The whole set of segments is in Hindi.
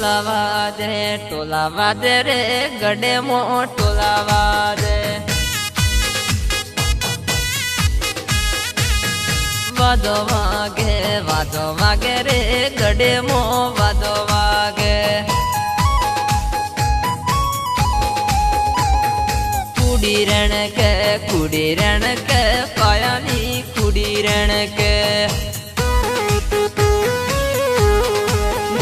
टोलावा दे रे गडे मो टोलावा दे वादो वागे रे गडे मो वादो वागे कुड़ी रण के पायानी कुड़ी रण के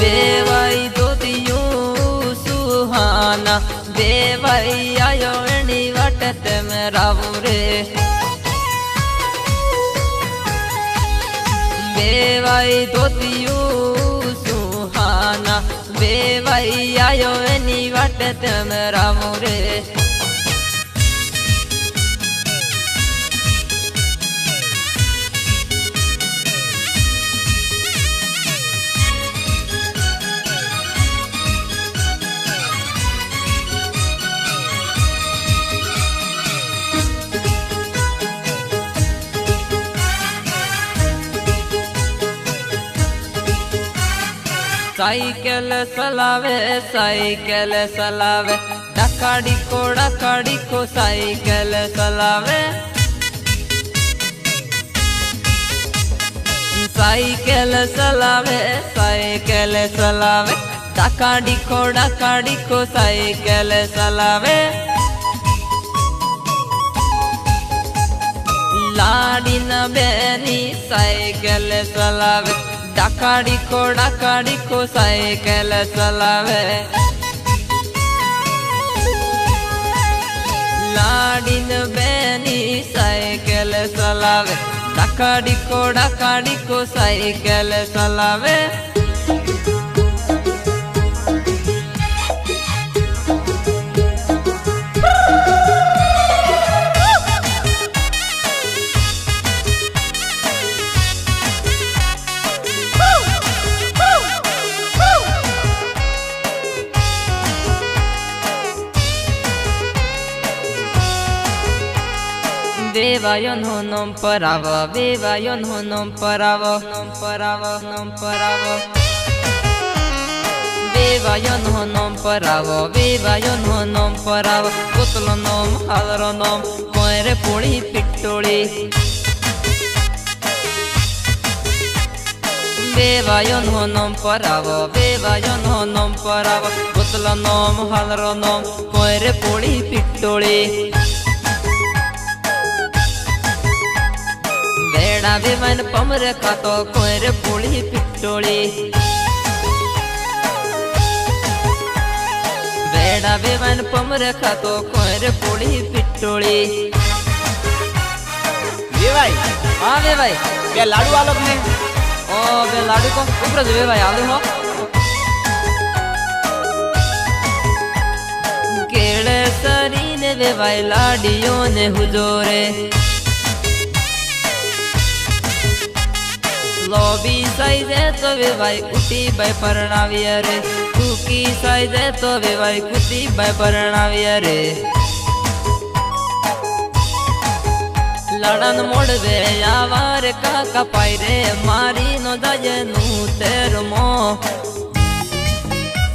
बेवाई दोतियों सुहाना बेवाई आयो एनी वाटत में रावू रे बेवाई दोतियों सुहाना बेवाई आयो एनी वाटत में रावू रे साइकिल सलावे डकाड़ी को साइकिल सलावे डकाड़ी को साइकिल सलावे लाड़ी न बेनी साइकिल सलावे डकाड़ी को साइकिल चलावे लाडिन बेनी साइकिल चलावे डकाड़ी को साइकिल चलावे Vevayon honom parava Vevayon honom parava Vevayon honom parava Putlonom halronom Moire puli pittoli Vevayon honom parava Putlonom halronom Moire puli pittoli वेड़ा विवन पमर खातो कोयर पुली पिट्टोली वेड़ा विवन पमर खातो कोयर पुली पिट्टोली वे भाई क्या लाडू आलो ने ओ बे लाडू को ऊपर वे भाई आलू हो केड़े सरी ने वे भाई लाडियों ने हुजोरे लोबी साइजे तो वे भाई उठी भाई परणाविया रे कुकी साइजे तो वे भाई कुटी भाई परणाविया रे लड़न मोड़ वे यावार का कपाई रे मारी नो दजे नू तेर मो